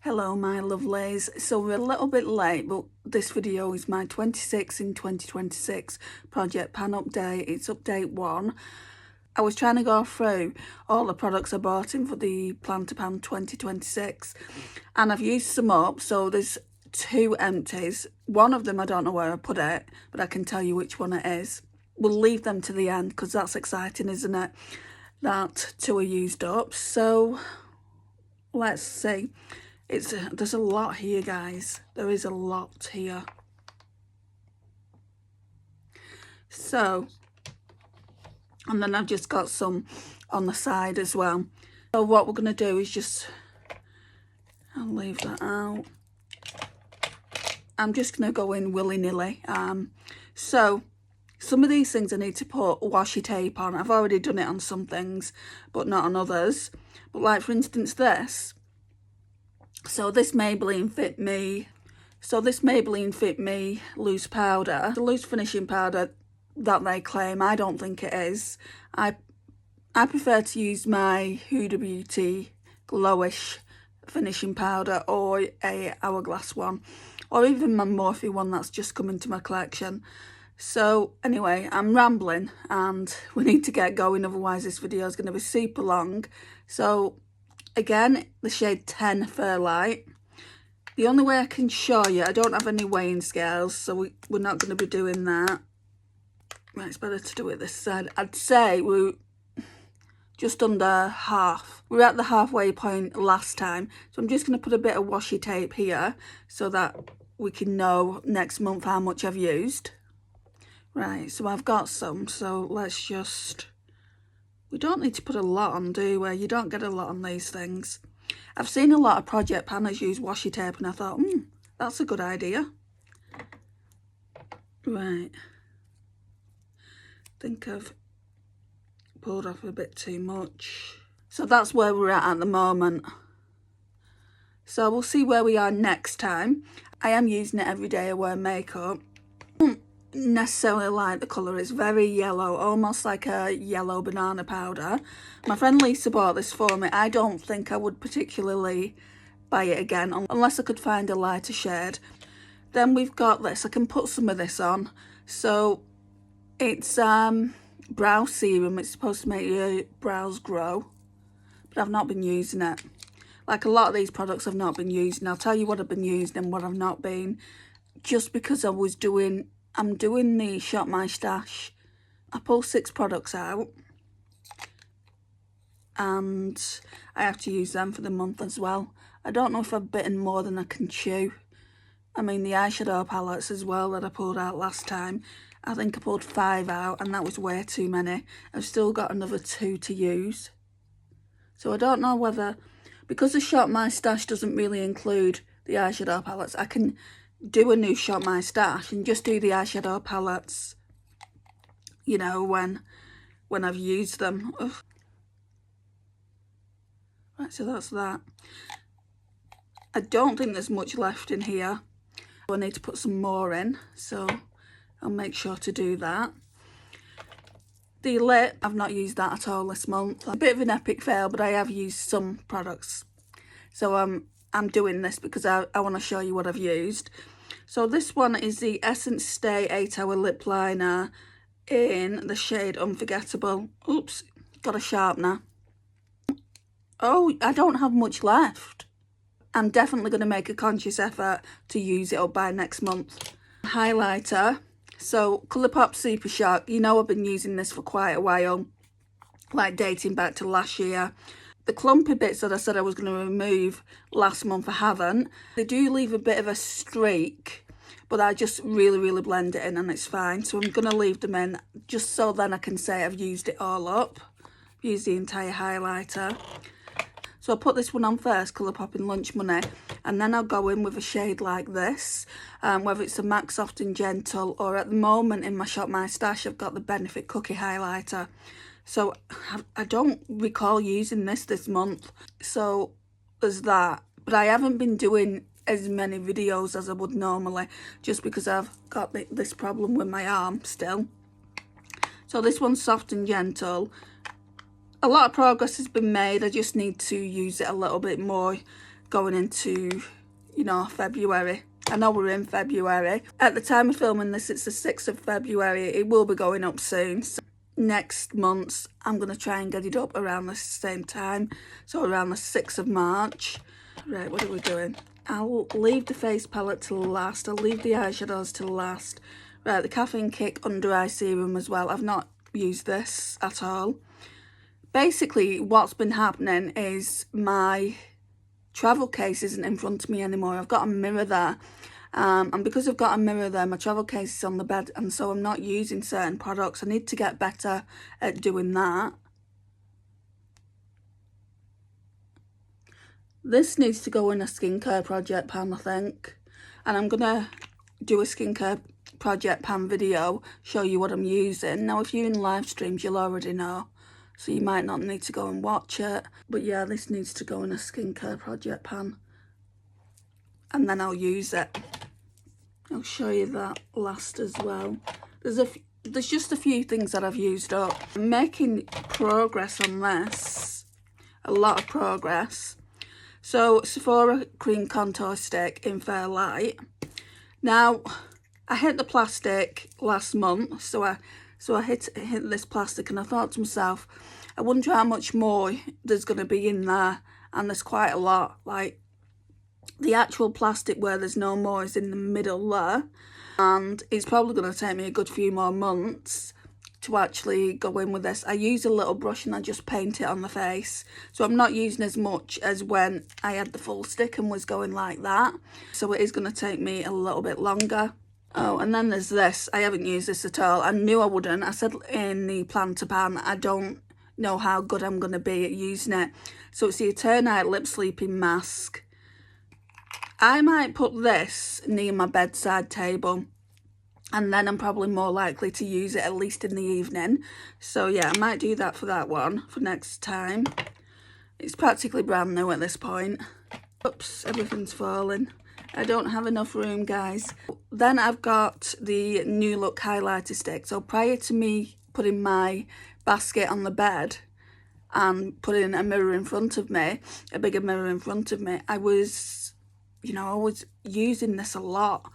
Hello my lovelies, so we're a little bit late, but this video is my 26 in 2026 project pan update. It's update 1. I was trying to go through all the products I bought in for the plan to pan 2026 and I've used some up. So there's 2 empties. One of them I don't know where I put it, but I can tell you which one it is. We'll leave them to the end because that's exciting, isn't it? That 2 are used up, so let's see. There's a lot here, guys. There is a lot here. So, and then I've just got some on the side as well. So what we're going to do is I'll leave that out. I'm just going to go in willy-nilly. So some of these things I need to put washi tape on. I've already done it on some things, but not on others. But like, for instance, this. So this Maybelline Fit Me. Loose powder. The loose finishing powder that they claim, I don't think it is. I prefer to use my Huda Beauty Glowish finishing powder or a Hourglass one. Or even my Morphe one that's just come into my collection. So anyway, I'm rambling and we need to get going, otherwise this video is going to be super long. So again, the shade 10 Fairlight. The only way I can show you, I don't have any weighing scales, so we're not going to be doing that. Right, it's better to do it this side. I'd say we're just under half. We were at the halfway point last time, so I'm just going to put a bit of washi tape here so that we can know next month how much I've used. Right, so I've got some, so let's just... We don't need to put a lot on, do we? You don't get a lot on these things. I've seen a lot of project panners use washi tape and I thought, that's a good idea. Right. I think I've pulled off a bit too much. So that's where we're at the moment. So we'll see where we are next time. I am using it every day I wear makeup. Necessarily like the colour. It's very yellow, almost like a yellow banana powder. My friend Lisa bought this for me. I don't think I would particularly buy it again unless I could find a lighter shade. Then we've got this. I can put some of this on. So it's brow serum. It's supposed to make your brows grow, but I've not been using it. Like a lot of these products I've not been using. I'll tell you what I've been using and what I've not been, just because I'm doing the Shop My Stash. I pulled 6 products out and I have to use them for the month as well. I don't know if I've bitten more than I can chew. I mean, the eyeshadow palettes as well that I pulled out last time. I think I pulled 5 out and that was way too many. I've still got another 2 to use. So I don't know whether, because the Shop My Stash doesn't really include the eyeshadow palettes, I can do a new Shop My Stash and just do the eyeshadow palettes, you know, when I've used them. Ugh. Right, so that's that. I don't think there's much left in here. I need to put some more in, so I'll make sure to do that. The lip, I've not used that at all this month. A bit of an epic fail, but I have used some products. So I'm doing this because I want to show you what I've used. So this one is the Essence Stay 8-Hour Lip Liner in the shade Unforgettable. Oops, got a sharpener. Oh, I don't have much left. I'm definitely going to make a conscious effort to use it up by next month. Highlighter. So Colourpop Super Shock. You know I've been using this for quite a while, like dating back to last year. The clumpy bits that I said I was going to remove last month, I haven't. They do leave a bit of a streak, but I just really blend it in and it's fine. So I'm going to leave them in just so then I can say I've used it all up. Used the entire highlighter. So I'll put this one on first, Colourpop in Lunch Money, and then I'll go in with a shade like this, whether it's a MAC Soft and Gentle, or at the moment in my Shop My Stash I've got the Benefit Cookie Highlighter. So I don't recall using this month, so there's that. But I haven't been doing as many videos as I would normally, just because I've got this problem with my arm still. So this one's Soft and Gentle. A lot of progress has been made. I just need to use it a little bit more going into, you know, February. I know we're in February. At the time of filming this, it's the 6th of February. It will be going up soon. So next month, I'm going to try and get it up around the same time. So around the 6th of March. Right, what are we doing? I'll leave the face palette till last. I'll leave the eyeshadows till last. Right, the Caffeine Kick Under Eye Serum as well. I've not used this at all. Basically, what's been happening is my travel case isn't in front of me anymore. I've got a mirror there. And because I've got a mirror there, my travel case is on the bed, and so I'm not using certain products. I need to get better at doing that. This needs to go in a skincare project pan, I think. And I'm going to do a skincare project pan video, show you what I'm using. Now, if you're in live streams, you'll already know, so you might not need to go and watch it. But yeah, this needs to go in a skincare project pan. And then I'll use it. I'll show you that last as well. There's just a few things that I've used up. I'm making progress on this. A lot of progress. So, Sephora Cream Contour Stick in Fairlight. Now, I hit the plastic last month, so I hit this plastic, and I thought to myself, I wonder how much more there's going to be in there, and there's quite a lot. Like, the actual plastic where there's no more is in the middle there, and it's probably going to take me a good few more months to actually go in with this. I use a little brush and I just paint it on the face, so I'm not using as much as when I had the full stick and was going like that, so it is going to take me a little bit longer. Oh, and then there's this. I haven't used this at all. I knew I wouldn't. I said in the plan to pan, I don't know how good I'm going to be at using it. So it's the Eternite Lip Sleeping Mask. I might put this near my bedside table, and then I'm probably more likely to use it at least in the evening. So yeah, I might do that for that one for next time. It's practically brand new at this point. Oops, everything's falling. I don't have enough room, guys. Then I've got the New Look highlighter stick. So prior to me putting my basket on the bed and putting a mirror in front of me, a bigger mirror in front of me, I was, you know, I was using this a lot.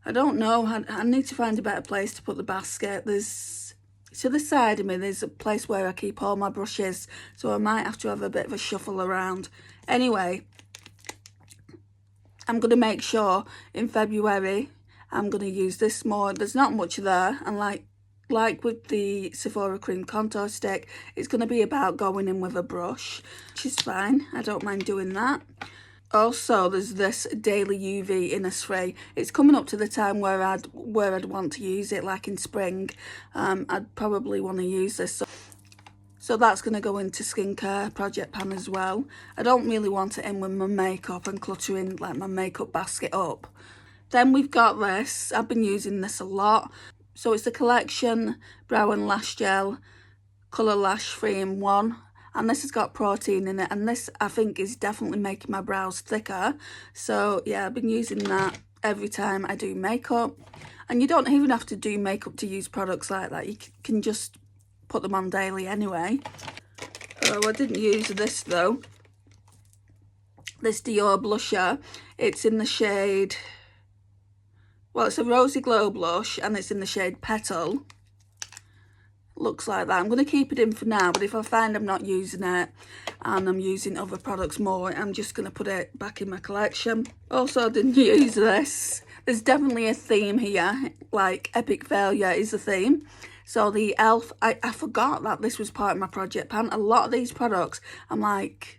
I don't know, I need to find a better place to put the basket. There's, to the side of me, there's a place where I keep all my brushes, so I might have to have a bit of a shuffle around. Anyway, I'm going to make sure in February I'm going to use this more. There's not much there, and like with the Sephora Cream Contour Stick, it's going to be about going in with a brush, which is fine. I don't mind doing that. Also, there's this Daily UV Innisfree. It's coming up to the time where I'd want to use it, like in spring. I'd probably want to use this. So that's going to go into skincare project pan as well. I don't really want it in with my makeup and cluttering like my makeup basket up. Then we've got this. I've been using this a lot. So it's the Collection Brow and Lash Gel Colour Lash 3-in-1. And this has got protein in it, and this I think is definitely making my brows thicker. So yeah, I've been using that every time I do makeup. And you don't even have to do makeup to use products like that. You can just put them on daily anyway. Oh, I didn't use this though. This Dior blusher. It's in the shade, well, it's a Rosy Glow blush, and it's in the shade Petal. Looks like that. I'm going to keep it in for now, but if I find I'm not using it and I'm using other products more, I'm just going to put it back in my collection. Also, I didn't use this. There's definitely a theme here, like epic failure is a theme. So the e.l.f., I forgot that this was part of my project pan. A lot of these products, I'm like,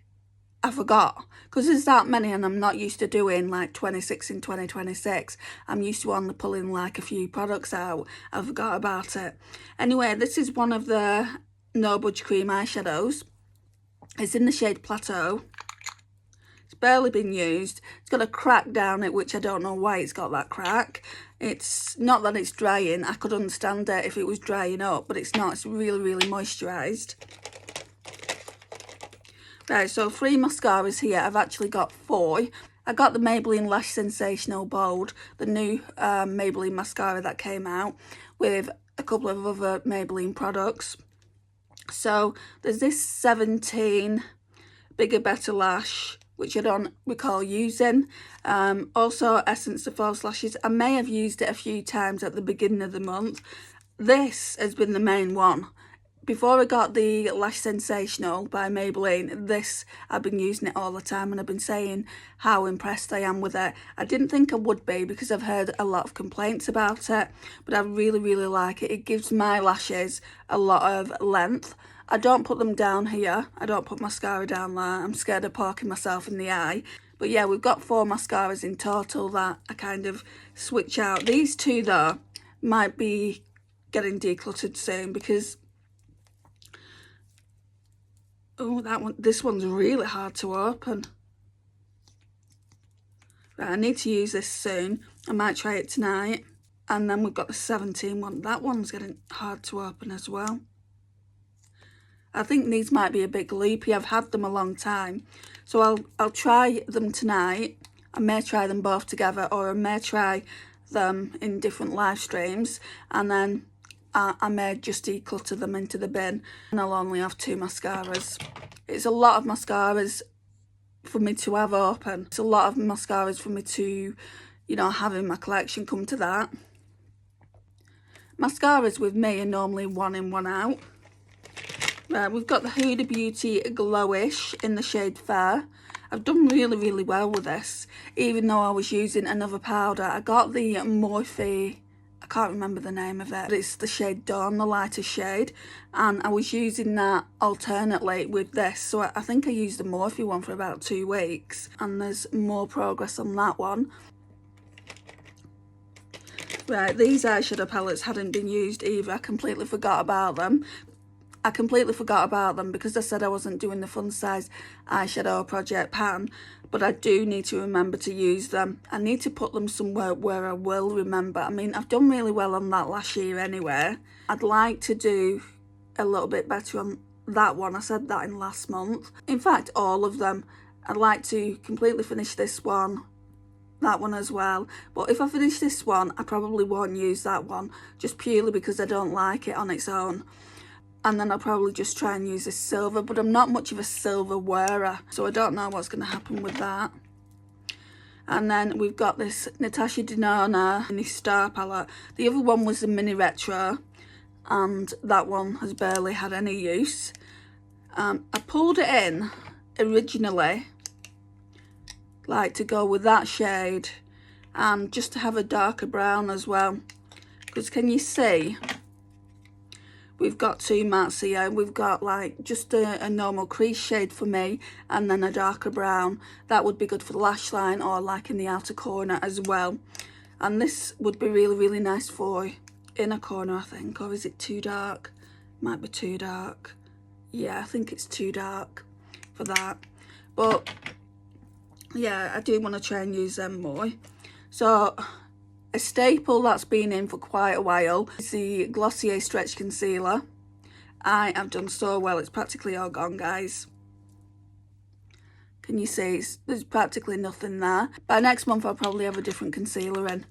I forgot, because there's that many and I'm not used to doing like 26 in 2026. I'm used to only pulling like a few products out. I forgot about it. Anyway, this is one of the No Budge Cream eyeshadows. It's in the shade Plateau. It's barely been used. It's got a crack down it, which I don't know why it's got that crack. It's not that it's drying. I could understand it if it was drying up, but it's not. It's really, really moisturised. Right, so 3 mascaras here. I've actually got 4. I got the Maybelline Lash Sensational Bold, the new Maybelline mascara that came out, with a couple of other Maybelline products. So there's this 17 Bigger Better Lash which I don't recall using. Also Essence of False Lashes, I may have used it a few times at the beginning of the month. This has been the main one. Before I got the Lash Sensational by Maybelline, this, I've been using it all the time and I've been saying how impressed I am with it. I didn't think I would be because I've heard a lot of complaints about it, but I really, really like it. It gives my lashes a lot of length. I don't put them down here. I don't put mascara down there. I'm scared of poking myself in the eye. But yeah, we've got 4 mascaras in total that I kind of switch out. These 2 though might be getting decluttered soon because this one's really hard to open. Right, I need to use this soon. I might try it tonight. And then we've got the 17 one. That one's getting hard to open as well. I think these might be a bit gloopy. I've had them a long time. So I'll try them tonight. I may try them both together, or I may try them in different live streams. And then I may just declutter them into the bin and I'll only have 2 mascaras. It's a lot of mascaras for me to have open. It's a lot of mascaras for me to, you know, have in my collection, come to that. Mascaras with me are normally 1 in, 1 out. Right, we've got the Huda Beauty Glowish in the shade Fair. I've done really, really well with this, even though I was using another powder. I got the Morphe, I can't remember the name of it, but it's the shade Dawn, the lighter shade, and I was using that alternately with this. So I think I used the Morphe one for about 2 weeks, and there's more progress on that one. Right, these eyeshadow palettes hadn't been used either. I completely forgot about them. Because I said I wasn't doing the fun size eyeshadow project pan, but I do need to remember to use them. I need to put them somewhere where I will remember. I mean, I've done really well on that last year anyway. I'd like to do a little bit better on that one. I said that in last month. In fact, all of them. I'd like to completely finish this one, that one as well. But if I finish this one, I probably won't use that one, just purely because I don't like it on its own. And then I'll probably just try and use this silver, but I'm not much of a silver wearer, so I don't know what's going to happen with that. And then we've got this Natasha Denona Mini Star palette. The other one was the Mini Retro, and that one has barely had any use. I pulled it in originally, like to go with that shade, and just to have a darker brown as well. Because can you see? We've got 2 mattes here. We've got like just a normal crease shade for me, and then a darker brown. That would be good for the lash line or like in the outer corner as well. And this would be really, really nice for inner corner, I think. Or is it too dark? Might be too dark. Yeah, I think it's too dark for that. But yeah, I do want to try and use them more. So a staple that's been in for quite a while is the Glossier Stretch Concealer. I have done so well. It's practically all gone, guys. Can you see? There's practically nothing there. By next month, I'll probably have a different concealer in.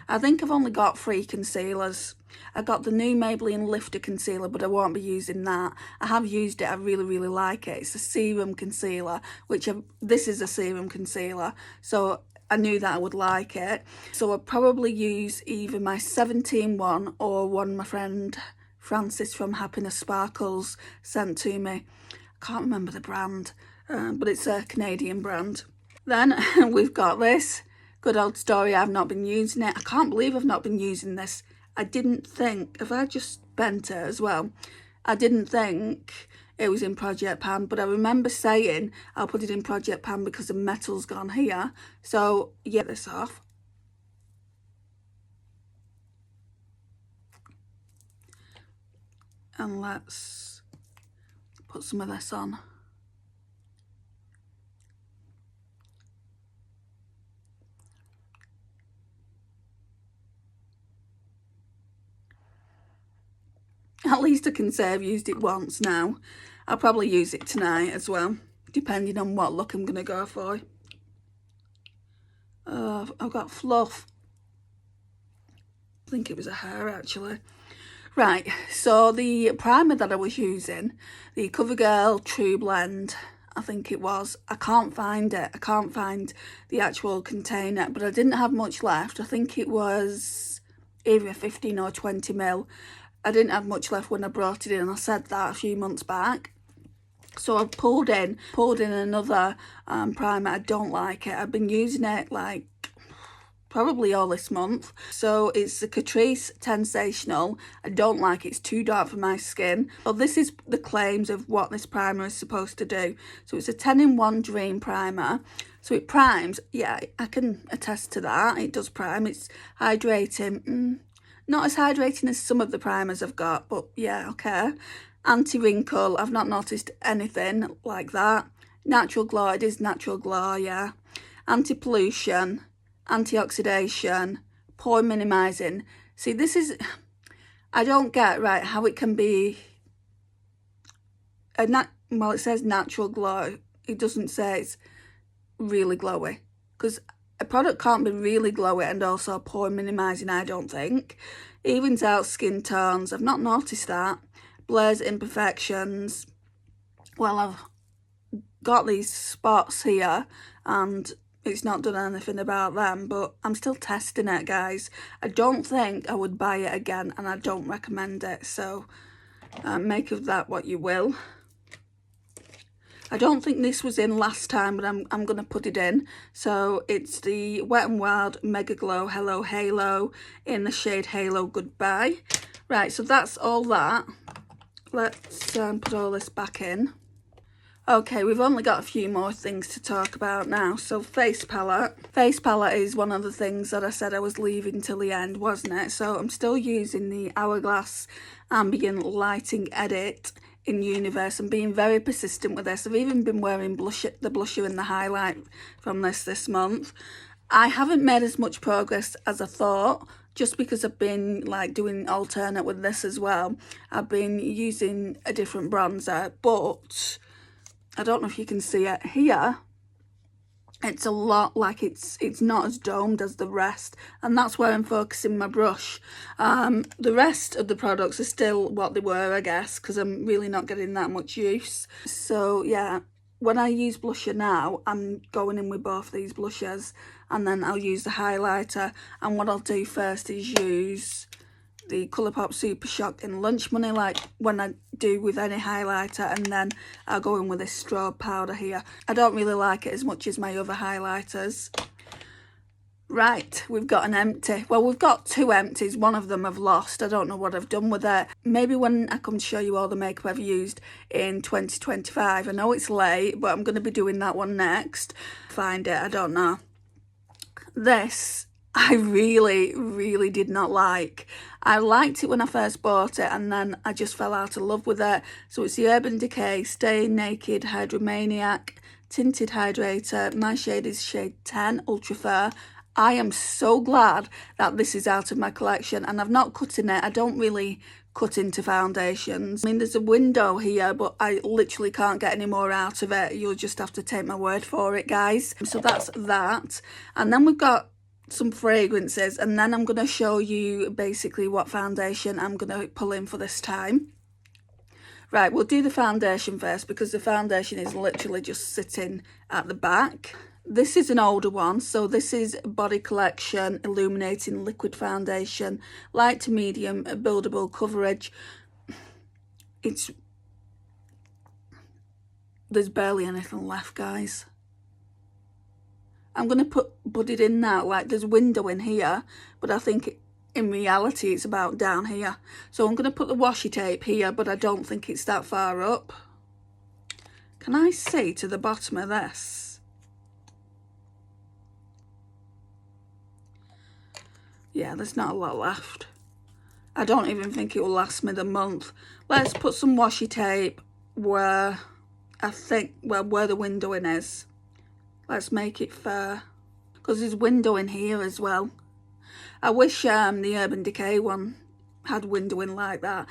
I think I've only got 3 concealers. I got the new Maybelline Lifter Concealer, but I won't be using that. I have used it. I really, really like it. It's a serum concealer, this is a serum concealer. So I knew that I would like it. So I'll probably use either my 17 one or one my friend Francis from Happiness Sparkles sent to me. I can't remember the brand, but it's a Canadian brand. Then we've got this good old story. I've not been using it. I can't believe I've not been using this. I didn't think, if I just bent it as well, I didn't think it was in Project Pan, but I remember saying I'll put it in Project Pan because the metal's gone here. So yeah, get this off. And let's put some of this on. At least I can say I've used it once now. I'll probably use it tonight as well, depending on what look I'm going to go for. I've got fluff. I think it was a hair actually. Right, so the primer that I was using, the CoverGirl True Blend I think it was. I can't find it. I can't find the actual container, but I didn't have much left. I think it was either 15 or 20 mil. I didn't have much left when I brought it in. I said that a few months back. So I pulled in another primer. I don't like it. I've been using it like probably all this month. So it's the Catrice Sensational. I don't like it. It's too dark for my skin. Well, this is the claims of what this primer is supposed to do. So it's a 10-in-1 Dream Primer. So it primes. Yeah, I can attest to that. It does prime. It's hydrating. Not as hydrating as some of the primers I've got, but yeah, okay. Anti-wrinkle. I've not noticed anything like that. Natural glow. It is natural glow, yeah. Anti-pollution. Antioxidation, pore minimizing. See, this is, I don't get right how it can be well, it says natural glow. It doesn't say it's really glowy, because a product can't be really glowy and also pore minimizing, I don't think. Evens out skin tones. I've not noticed that. Blurs imperfections. Well, I've got these spots here and it's not done anything about them, but I'm still testing it, guys. I don't think I would buy it again, and I don't recommend it, so make of that what you will. I don't think this was in last time, but I'm going to put it in. So it's the Wet n Wild Mega Glow Hello Halo in the shade Halo Goodbye. Right, so that's all that. Let's put all this back in. Okay, we've only got a few more things to talk about now. So face palette. Face palette is one of the things that I said I was leaving till the end, wasn't it? So I'm still using the Hourglass Ambient Lighting Edit in Universe. I'm being very persistent with this. I've even been wearing the blusher and the highlight from this month. I haven't made as much progress as I thought, just because I've been like doing alternate with this as well. I've been using a different bronzer, but I don't know if you can see it here. It's a lot like it's not as domed as the rest, and that's where I'm focusing my brush. The rest of the products are still what they were, I guess, because I'm really not getting that much use. So yeah, when I use blusher now, I'm going in with both these blushers, and then I'll use the highlighter. And what I'll do first is use the Colourpop Super Shock in Lunch Money, like when I do with any highlighter, and then I'll go in with this strobe powder here. I don't really like it as much as my other highlighters. Right, we've got an empty. Well, we've got two empties. One of them I've lost. I don't know what I've done with it. Maybe when I come to show you all the makeup I've used in 2025. I know it's late, but I'm going to be doing that one next. Find it, I don't know. This I really did not like. I liked it when I first bought it, and then I just fell out of love with it. So it's the Urban Decay Stay Naked Hydromaniac Tinted Hydrator. My shade is shade 10 Ultra Fair. I am so glad that this is out of my collection, and I've not cut in it. I don't really cut into foundations. I mean, there's a window here, but I literally can't get any more out of it. You'll just have to take my word for it, guys. So that's that. And then we've got some fragrances, and then I'm going to show you basically what foundation I'm going to pull in for this time. Right, we'll do the foundation first, because the foundation is literally just sitting at the back. This is an older one, so this is Body Collection Illuminating Liquid Foundation, light to medium buildable coverage. There's barely anything left, guys. I'm going to put it in now, like there's a window in here, but I think in reality it's about down here. So I'm going to put the washi tape here, but I don't think it's that far up. Can I see to the bottom of this? Yeah, there's not a lot left. I don't even think it will last me the month. Let's put some washi tape where I think, well, where the window in is. Let's make it fair, because there's window in here as well. I wish the Urban Decay one had window in like that.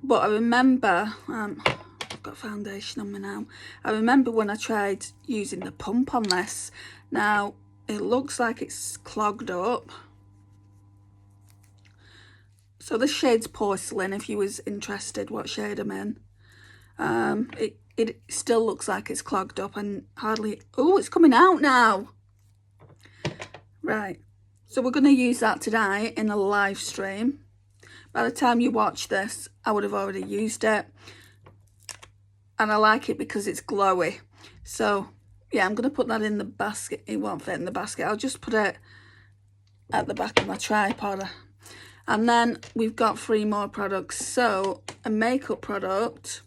But I remember, I've got foundation on me now. I remember when I tried using the pump on this. Now, it looks like it's clogged up. So this shade's Porcelain, if you was interested what shade I'm in. it still looks like it's clogged up and hardly... Oh, it's coming out now. Right, so we're going to use that today in a live stream. By the time you watch this, I would have already used it. And I like it because it's glowy. So, yeah, I'm going to put that in the basket. It won't fit in the basket. I'll just put it at the back of my tripod. And then we've got 3 more products. So, a makeup product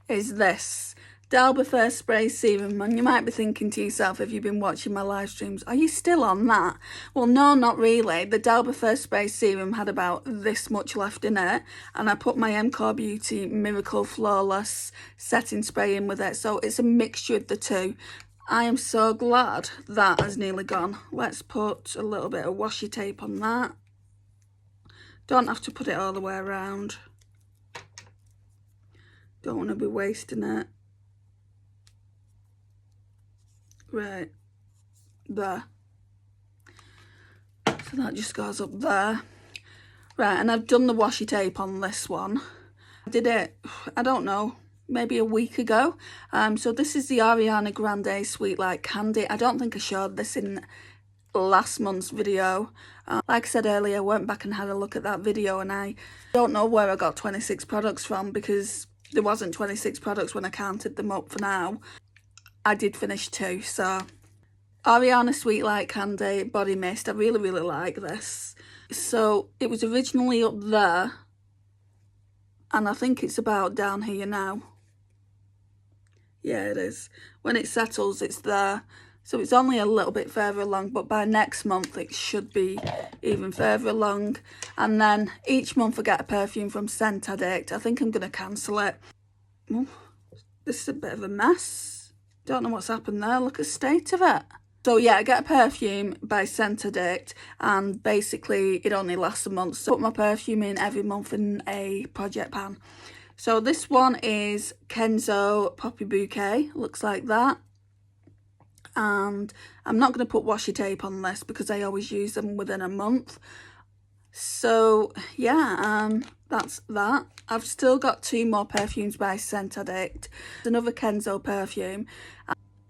is this Dalbafir Spray Serum. And you might be thinking to yourself, if you've been watching my live streams, are you still on that? Well, no, not really. The Dalbafir Spray Serum had about this much left in it, and I put my MCore Beauty Miracle Flawless Setting Spray in with it, so it's a mixture of the two. I am so glad that has nearly gone. Let's put a little bit of washi tape on that. Don't have to put it all the way around. Don't want to be wasting it. Right, there. So that just goes up there. Right, and I've done the washi tape on this one. I did it, I don't know, maybe a week ago. So this is the Ariana Grande Sweet Like Candy. I don't think I showed this in last month's video. Like I said earlier, I went back and had a look at that video, and I don't know where I got 26 products from, because there wasn't 26 products when I counted them up for now. I did finish 2, so Ariana Sweet Like Candy Body Mist. I really, really like this. So it was originally up there, and I think it's about down here now. Yeah, it is. When it settles, it's there. So it's only a little bit further along, but by next month it should be even further along. And then each month I get a perfume from Scent Addict. I think I'm going to cancel it. Oh, this is a bit of a mess. Don't know what's happened there. Look at the state of it. So yeah, I get a perfume by Scent Addict, and basically it only lasts a month. So I put my perfume in every month in a project pan. So this one is Kenzo Poppy Bouquet. Looks like that. And I'm not going to put washi tape on this because I always use them within a month. So yeah, that's that. I've still got 2 more perfumes by Scent Addict. Another Kenzo perfume,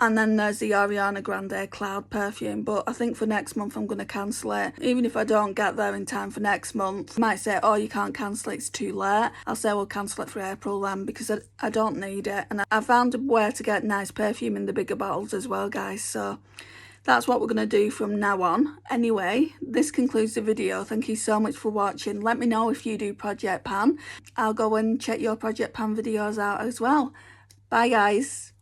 and then there's the Ariana Grande Cloud perfume. But I think for next month I'm going to cancel it. Even if I don't get there in time for next month, I might say, oh, you can't cancel it, it's too late. I'll say we'll cancel it for April then, because I don't need it. And I found where to get nice perfume in the bigger bottles as well, guys. So that's what we're going to do from now on. Anyway, this concludes the video. Thank you so much for watching. Let me know if you do Project Pan. I'll go and check your Project Pan videos out as well. Bye, guys.